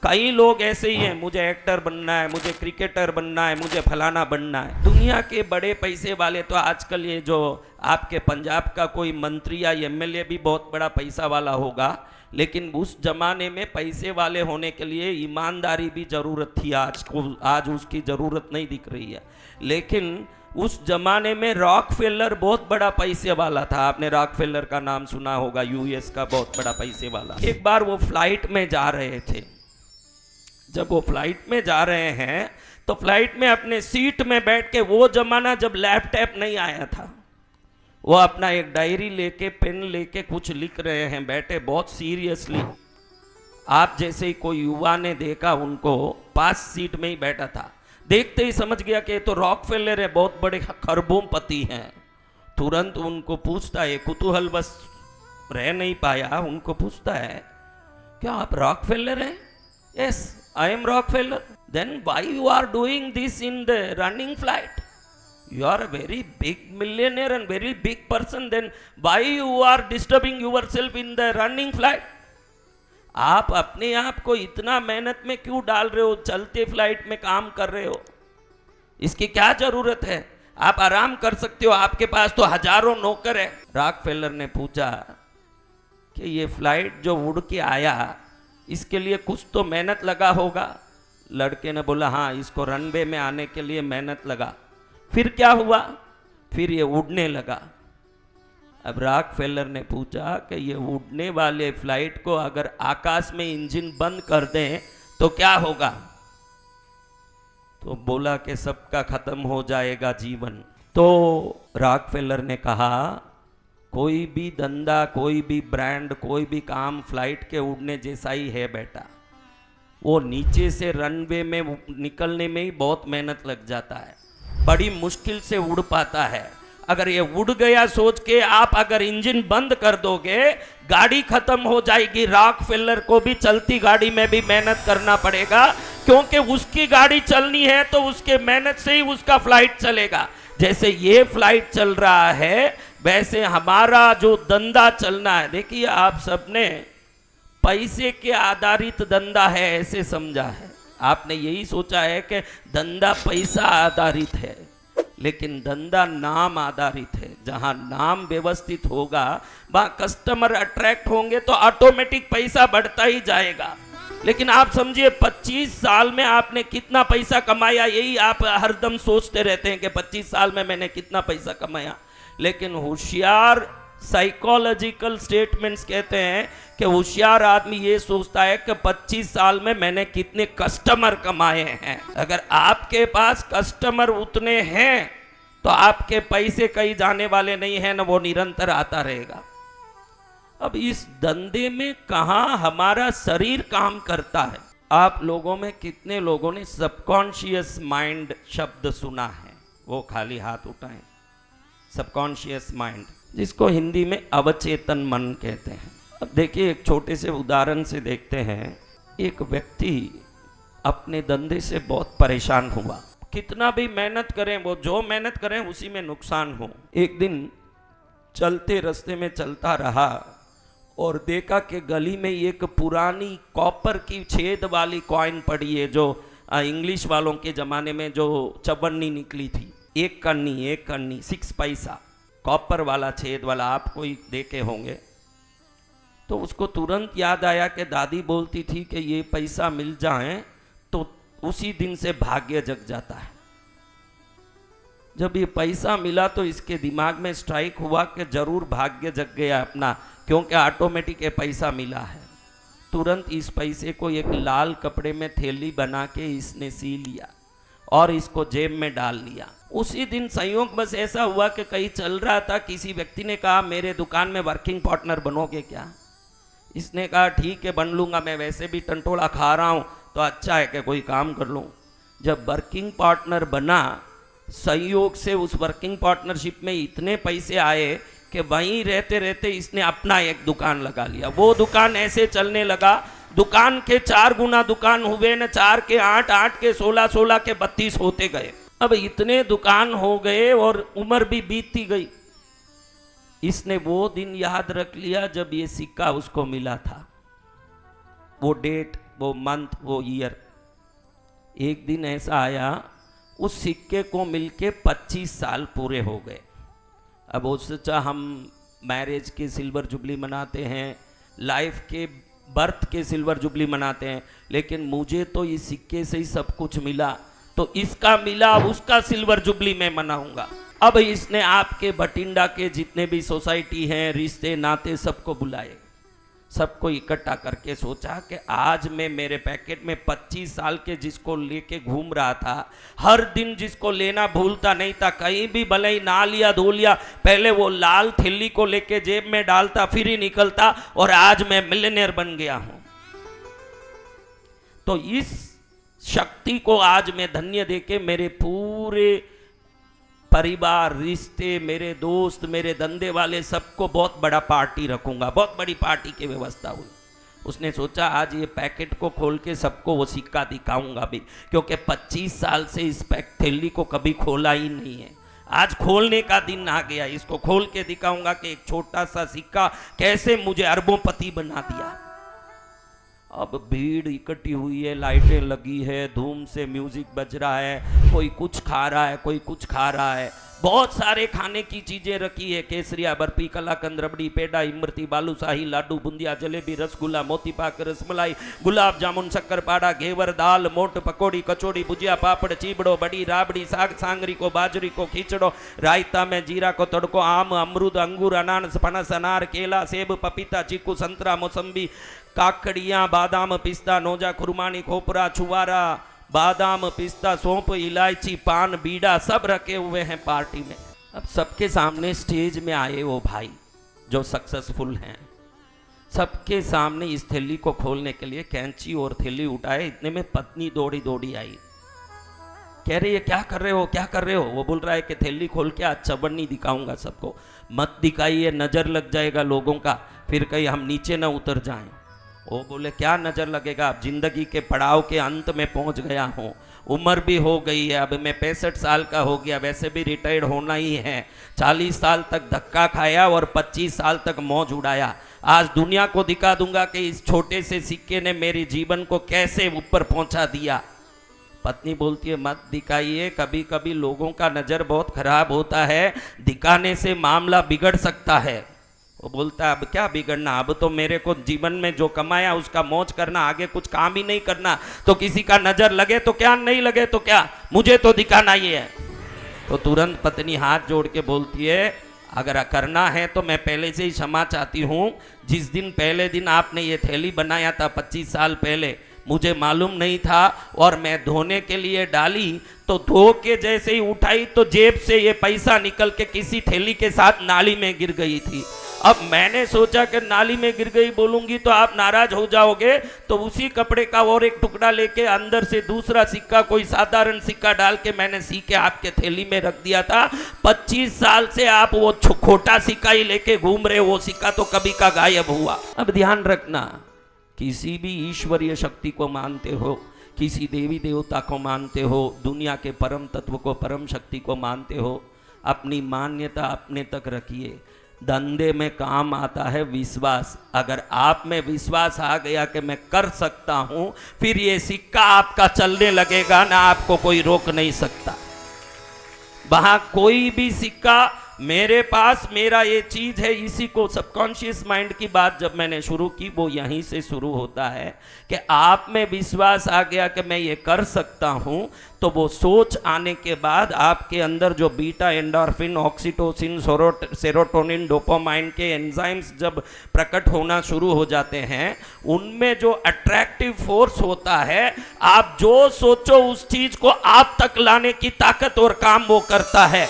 कई लोग ऐसे ही हैं, मुझे एक्टर बनना है, मुझे क्रिकेटर बनना है, मुझे फलाना बनना है। दुनिया के बड़े पैसे वाले तो आजकल ये जो आपके पंजाब का कोई मंत्री या एमएलए भी बहुत बड़ा पैसा वाला होगा, लेकिन उस जमाने में पैसे वाले होने के लिए ईमानदारी भी जरूरत थी। आज उसकी जरूरत नहीं दिख रही है। लेकिन उस जमाने में रॉकफेलर बहुत बड़ा पैसे वाला था। आपने रॉकफेलर का नाम सुना होगा, यूएस का बहुत बड़ा पैसे वाला। एक बार वो फ्लाइट में जा रहे थे। जब वो फ्लाइट में जा रहे हैं तो फ्लाइट में अपने सीट में बैठ के, वो जमाना जब लैपटॉप नहीं आया था, वो अपना एक डायरी लेके पेन लेके कुछ लिख रहे हैं बैठे, बहुत सीरियसली। आप जैसे ही कोई युवा ने देखा उनको, पास सीट में ही बैठा था, देखते ही समझ गया कि ये तो रॉकफेलर है, बहुत बड़े खरबोपति हैं। तुरंत उनको पूछता है, कुतूहल बस रह नहीं पाया, उनको पूछता है, क्या आप रॉकफेलर हैं? Yes, I am Rockefeller. Then why you are doing this in the running flight? You are a very big millionaire and very big person, then why you are disturbing yourself in the running flight? आप अपने आप को इतना मेहनत में क्यों डाल रहे हो? चलते फ्लाइट में काम कर रहे हो, इसकी क्या जरूरत है? आप आराम कर सकते हो, आपके पास तो हजारों नौकर है। रॉकफेलर ने पूछा कि ये फ्लाइट जो उड़ के आया, इसके लिए कुछ तो मेहनत लगा होगा। लड़के ने बोला, हाँ, इसको रनवे में आने के लिए मेहनत लगा। फिर क्या हुआ? फिर ये उड़ने लगा। अब रॉकफेलर ने पूछा कि ये उड़ने वाले फ्लाइट को अगर आकाश में इंजन बंद कर दें तो क्या होगा? तो बोला कि सबका खत्म हो जाएगा जीवन। तो रॉकफेलर ने कहा, कोई भी धंधा, कोई भी ब्रांड, कोई भी काम फ्लाइट के उड़ने जैसा ही है बेटा। वो नीचे से रनवे में निकलने में ही बहुत मेहनत लग जाता है, बड़ी मुश्किल से उड़ पाता है। अगर ये उड़ गया सोच के आप अगर इंजन बंद कर दोगे, गाड़ी खत्म हो जाएगी। रॉकफेलर को भी चलती गाड़ी में भी मेहनत करना पड़ेगा, क्योंकि उसकी गाड़ी चलनी है तो उसके मेहनत से ही उसका फ्लाइट चलेगा। जैसे ये फ्लाइट चल रहा है, वैसे हमारा जो धंधा चलना है। देखिए, आप सबने पैसे के आधारित धंधा है ऐसे समझा है, आपने यही सोचा है कि धंधा पैसा आधारित है, लेकिन धंधा नाम आधारित है। जहां नाम व्यवस्थित होगा, वहां कस्टमर अट्रैक्ट होंगे तो ऑटोमेटिक पैसा बढ़ता ही जाएगा। लेकिन आप समझिए, 25 साल में आपने कितना पैसा कमाया, यही आप हरदम सोचते रहते हैं कि 25 साल में मैंने कितना पैसा कमाया। लेकिन होशियार साइकोलॉजिकल स्टेटमेंट्स कहते हैं कि होशियार आदमी ये सोचता है कि 25 साल में मैंने कितने कस्टमर कमाए हैं। अगर आपके पास कस्टमर उतने हैं तो आपके पैसे कहीं जाने वाले नहीं हैं, ना वो निरंतर आता रहेगा। अब इस धंधे में कहाँ हमारा शरीर काम करता है? आप लोगों में कितने लोगों ने सबकॉन्शियस माइंड शब्द सुना है? वो खाली हाथ उठाएं। सबकॉन्शियस माइंड, जिसको हिंदी में अवचेतन मन कहते हैं। अब देखिए, एक छोटे से उदाहरण से देखते हैं। एक व्यक्ति अपने धंधे से बहुत परेशान हुआ, कितना भी मेहनत करें, वो जो मेहनत करें उसी में नुकसान हो। एक दिन चलते रास्ते में चलता रहा और देखा कि गली में एक पुरानी कॉपर की छेद वाली कॉइन पड़ी है, जो इंग्लिश वालों के ज़माने में जो चवन्नी निकली थी, एक कन्नी 6 पैसा, कॉपर वाला छेद वाला, आप कोई देखे होंगे। तो उसको तुरंत याद आया कि दादी बोलती थी कि ये पैसा मिल जाए तो उसी दिन से भाग्य जग जाता है। जब ये पैसा मिला तो इसके दिमाग में स्ट्राइक हुआ कि जरूर भाग्य जग गया अपना, क्योंकि ऑटोमेटिक ये पैसा मिला है। तुरंत इस पैसे को एक लाल कपड़े में थैली बना के इसने सी लिया और इसको जेब में डाल लिया। उसी दिन संयोग बस ऐसा हुआ कि कहीं चल रहा था, किसी व्यक्ति ने कहा, मेरे दुकान में वर्किंग पार्टनर बनोगे क्या? इसने कहा, ठीक है, बन लूंगा, मैं वैसे भी टंटोला खा रहा हूँ, तो अच्छा है कि कोई काम कर लूँ। जब वर्किंग पार्टनर बना, संयोग से उस वर्किंग पार्टनरशिप में इतने पैसे आए कि वहीं रहते रहते इसने अपना एक दुकान लगा लिया। वो दुकान ऐसे चलने लगा, दुकान के 4 गुना दुकान हुए न, 4 के 8, 8 के 16, 16 के 32 होते गए। अब इतने दुकान हो गए और उम्र भी बीतती गई। इसने वो दिन याद रख लिया जब ये सिक्का उसको मिला था। वो डेट वो मंथ, वो ईयर। एक दिन ऐसा आया, उस सिक्के को मिलके 25 साल पूरे हो गए। अब वो सोचा हम मैरिज के सिल्वर जुबली मनाते हैं, लाइफ के बर्थ के सिल्वर जुबली मनाते हैं, लेकिन मुझे तो इस सिक्के से ही सब कुछ मिला, तो इसका मिला उसका सिल्वर जुबली मैं मनाऊंगा। अब इसने आपके बठिंडा के जितने भी सोसाइटी हैं, रिश्ते नाते, सबको बुलाए, सबको इकट्ठा करके सोचा कि आज मैं मेरे पैकेट में 25 साल के जिसको लेके घूम रहा था, हर दिन जिसको लेना भूलता नहीं था, कहीं भी भले ही ना लिया धो लिया, पहले वो लाल थैली को लेके जेब में डालता फिर ही निकलता, और आज मैं मिलियनेयर बन गया हूं। तो इस शक्ति को आज मैं धन्य देके मेरे पूरे परिवार, रिश्ते, मेरे दोस्त, मेरे धंधे वाले सबको बहुत बड़ा पार्टी रखूंगा, बहुत बड़ी पार्टी की व्यवस्था हुई। उसने सोचा आज ये पैकेट को खोल के सबको वो सिक्का दिखाऊंगा भी, क्योंकि 25 साल से इस थैली को कभी खोला ही नहीं है। आज खोलने का दिन आ गया, इसको खोल के दिखाऊंगा कि एक छोटा सा सिक्का कैसे मुझे अरबोंपति बना दिया। अब भीड़ इकट्ठी हुई है, लाइटें लगी है, धूम से म्यूजिक बज रहा है, कोई कुछ खा रहा है, कोई कुछ खा रहा है, बहुत सारे खाने की चीजें रखी है, केसरिया, बर्फी, कलाकंद, रबड़ी, पेड़ा, इमरती, बालूशाही, लाडू, बूंदिया, जलेबी, रसगुल्ला, मोतीपाक, रसमलाई, गुलाब जामुन, शक्करपारा, घेवर, दाल, मोट, पकौड़ी, कचौड़ी, भुजिया, पापड़, चीबड़ो, बड़ी, राबड़ी, साग सांगरी को, बाजरी को, खिचड़ो, रायता में जीरा को तड़को, आम, अमरूद, अंगूर, अनानास, फनस, अनार, केला, सेब, पपीता, चीकू, संतरा, मौसम्बी, काकड़ियाँ, बादाम, पिस्ता, नोजा, खुरमानी, खोपरा, छुआरा, बादाम, पिस्ता, सौंफ, इलायची, पान, बीड़ा, सब रखे हुए हैं पार्टी में। अब सबके सामने स्टेज में आए वो भाई जो सक्सेसफुल हैं, सबके सामने इस थैली को खोलने के लिए कैंची और थैली उठाए, इतने में पत्नी दौड़ी दौड़ी आई, कह रही है क्या कर रहे हो, क्या कर रहे हो? वो बोल रहा है कि थैली खोल के आज चबन्नी दिखाऊंगा सबको। मत दिखाइए, नजर लग जाएगा लोगों का, फिर कहीं हम नीचे ना उतर जाएं। वो बोले क्या नजर लगेगा, अब जिंदगी के पड़ाव के अंत में पहुंच गया हूँ, उम्र भी हो गई है, अब मैं 65 साल का हो गया, वैसे भी रिटायर्ड होना ही है। 40 साल तक धक्का खाया और 25 साल तक मौज उड़ाया, आज दुनिया को दिखा दूंगा कि इस छोटे से सिक्के ने मेरे जीवन को कैसे ऊपर पहुंचा दिया। पत्नी बोलती है मत दिखाइए, कभी कभी लोगों का नजर बहुत खराब होता है, दिखाने से मामला बिगड़ सकता है। वो बोलता है अब क्या बिगड़ना, अब तो मेरे को जीवन में जो कमाया उसका मौज करना, आगे कुछ काम ही नहीं करना, तो किसी का नजर लगे तो क्या, नहीं लगे तो क्या, मुझे तो दिखाना ही है। तो तुरंत पत्नी हाथ जोड़ के बोलती है अगर करना है तो मैं पहले से ही क्षमा चाहती हूँ, जिस दिन पहले दिन आपने ये थैली बनाया था 25 साल पहले, मुझे मालूम नहीं था और मैं धोने के लिए डाली, तो धो के जैसे ही उठाई तो जेब से ये पैसा निकल के किसी थैली के साथ नाली में गिर गई थी। अब मैंने सोचा कि नाली में गिर गई बोलूंगी तो आप नाराज हो जाओगे, तो उसी कपड़े का और एक टुकड़ा लेके अंदर से दूसरा सिक्का, कोई साधारण सिक्का डाल के मैंने सी के आपके थैली में रख दिया था। 25 साल से आप वो खोटा सिक्का ही लेके घूम रहे हो, वो सिक्का तो कभी का गायब हुआ। अब ध्यान रखना, किसी भी ईश्वरीय शक्ति को मानते हो, किसी देवी देवता को मानते हो, दुनिया के परम तत्व को, परम शक्ति को मानते हो, अपनी मान्यता अपने तक रखिए। धंधे में काम आता है विश्वास। अगर आप में विश्वास आ गया कि मैं कर सकता हूं, फिर ये सिक्का आपका चलने लगेगा ना, आपको कोई रोक नहीं सकता। वहां कोई भी सिक्का, मेरे पास मेरा ये चीज है, इसी को सबकॉन्शियस माइंड की बात जब मैंने शुरू की वो यहीं से शुरू होता है कि आप में विश्वास आ गया कि मैं ये कर सकता हूं, तो वो सोच आने के बाद आपके अंदर जो beta endorphin, oxytocin, serotonin, dopamine के एंजाइम्स जब प्रकट होना शुरू हो जाते हैं, उनमें जो अट्रैक्टिव फोर्स होता है, आप जो सोचो उस चीज को आप तक लाने की ताकत और काम वो करता है।